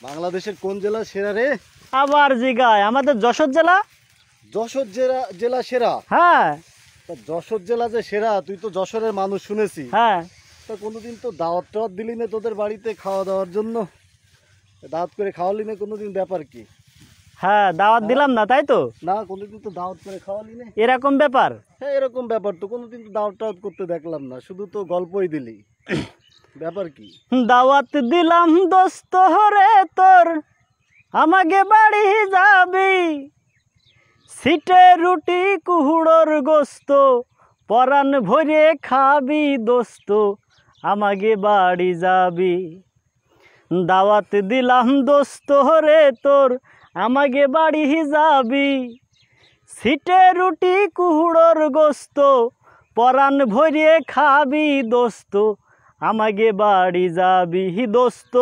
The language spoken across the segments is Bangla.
বাংলাদেশের কোন জেলা সেরা রে? আবার জিগায় আমাদের যশোর জেলা। যশোর জেলা সেরা? হ্যাঁ। যশোর জেলা যে সেরা, তুই তো যশোরের মানুষ শুনেছি। হ্যাঁ। তা কোনোদিন তো দাওয়াত টাওয়াত দিলি না তোদের বাড়িতে খাওয়া দাওয়ার জন্য? দাওয়াত করে খাওয়ালি না কোনোদিন? ব্যাপার কি? হ্যাঁ, দাওয়াত দিলাম না, তাই তো? না, কোনোদিন তো দাওয়াত করে খাওয়ালি না। এরকম ব্যাপার? হ্যাঁ, এরকম ব্যাপার তো। কোনোদিন তো দাওয়াত টাওয়াত করতে দেখলাম না, শুধু তো গল্পই দিলি। ব্যাপার কি? দাওয়াত দিলাম দোস্ত রে তোর, আমাকে বাড়ি যাবি, সিটে রুটি কুহুড়োর গোস্ত, পরাণ ভরে খাবি দোস্ত, আমাকে বাড়ি যাবি। দাওয়াত দিলাম দোস্ত রে তোর, আমাকে বাড়ি যাবি, সিটে রুটি কুহুড়োর গোস্ত, পরাণ ভরে খাবি দোস্ত, আমাকে বাড়ি যাবি দোস্ত,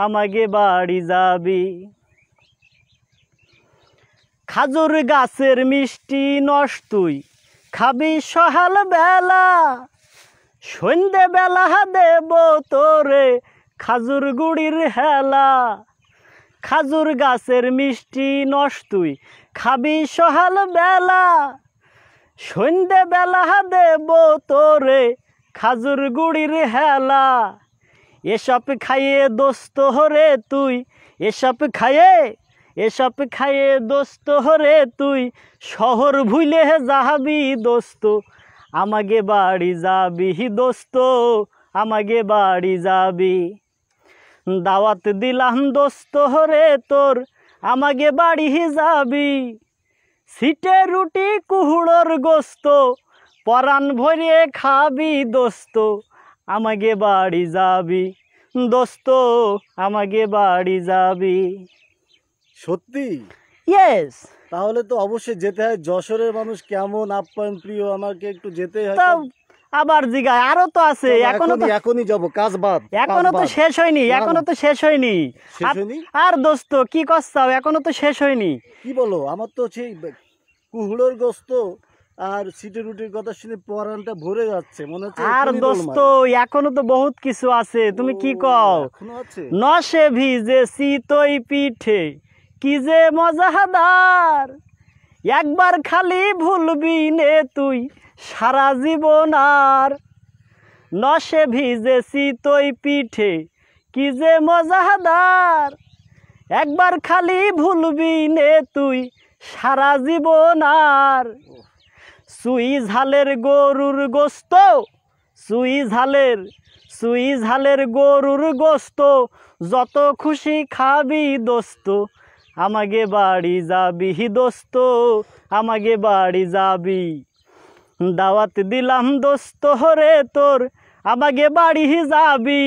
আমাকে বাড়ি যাবি। খাজুর গাছের মিষ্টি নস তুই খাবি সকাল বেলা, সন্ধ্যে বেলা দেব তোরে খাজুর গুড়ির হেলা। খাজুর গাছের মিষ্টি নস তুই খাবি সকাল বেলা, সন্ধ্যে বেলা দেব তোরে খাজুর গুড়ির হেলা। এসব খাইয়ে দোস্ত রে তুই, এসব খাইয়ে দোস্ত রে তুই শহর ভুলে যাবি দোস্ত, আমাকে বাড়ি যাবি দোস্ত, আমাকে বাড়ি যাবি। দাওয়াত দিলাম দোস্ত রে তোর, আমাকে বাড়ি যাবি, সিটে রুটি কুহুড়োর গোস্ত, পরাণ ভরে খাবি দোস্ত, আমাকে বাড়ি যাবি দোস্ত, আমাকে বাড়ি যাবি। সত্যি? ইয়েস। তাহলে তো অবশ্যই যেতে হয়। যশোরের মানুষ কেমন আপ্যায়ন প্রিয়, আমাকে একটু যেতেই হয়। আবার জিগায় আরো তো আছে, এখনই যাবো, কাজ বাদ। এখনো তো শেষ হয়নি, আর দোস্ত কি করছাও, এখনো তো শেষ হয়নি। কি বলো? আমার তো সেই কুহুড়োর গোস্ত আর সিটে রুটির কথা শুনে পরানটা ভরে যাচ্ছে, মনে হচ্ছে। আর দোস্ত এখনো তো বহুত কিছু আছে, তুমি কি কও? নশে ভিজে চিতই পিঠে কি যে মজাদার, একবার খালি ভুলবি নে তুই সারা জীবন আর। নশে ভিজে চিতই পিঠে কি যে মজাদার, একবার খালি ভুলবি নে তুই সারা জীবন আর। সুই ঝালের গরুর গোস্ত, সুই ঝালের গরুর গোস্ত, যত খুশি খাবি দোস্ত, আমাকে বাড়ি যাবি দোস্ত, আমাকে বাড়ি যাবি। দাওয়াত দিলাম দোস্ত রে তোর, আমাকে বাড়ি যাবি,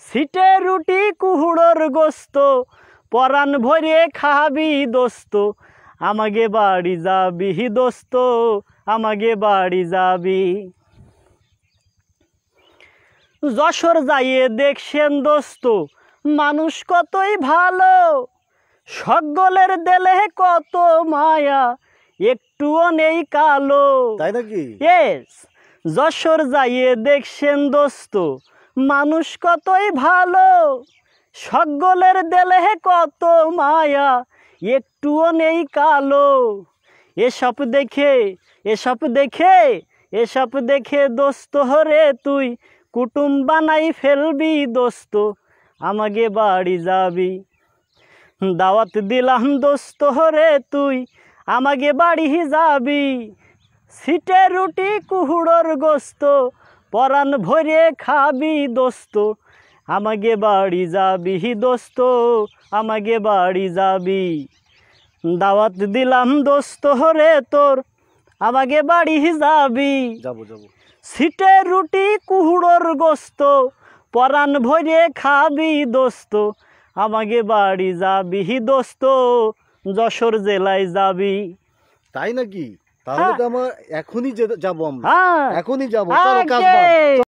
সিটে রুটি কুহুড়োর গোস্ত, পরাণ ভরে খাবি দোস্ত, আমাকে বাড়ি যাবি দোস্ত, আমাকে বাড়ি যাবি। যশোর যাইয়ে দেখছেন দোস্ত মানুষ কতই ভালো, সকলের দেলে কত মায়া, একটুও নেই কালো। তাই নাকি? ইয়েস। যশোর যাইয়ে দেখছেন দোস্ত মানুষ কতই ভালো, সকলের দেলে কত মায়া, একটুও নেই কালো। এসব দেখে দোস্ত রে তুই কুটুম বানাই ফেলবি দোস্ত, আমাকে বাড়ি যাবি। দাওয়াত দিলাম দোস্ত রে তুই, আমাকে বাড়ি যাবি, সিটে রুটি কুহুড়োর গোস্ত, পরাণ ভরে খাবি দোস্ত, আমাকে বাড়ি যাবি দোস্ত, আমাকে বাড়ি যাবি। দাওয়াত দিলাম দোস্ত রে তোর, আমাকে বাড়ি যাবি, যাবো। সিটে রুটি কুহুড়োর গোস্ত, পরাণ ভরে খাবি দোস্ত, আমাকে বাড়ি যাবি দোস্ত, যশোর জেলায় যাবি। তাই নাকি? তাহলে তো আমার এখনই যাবো, আমরা এখনই যাবো।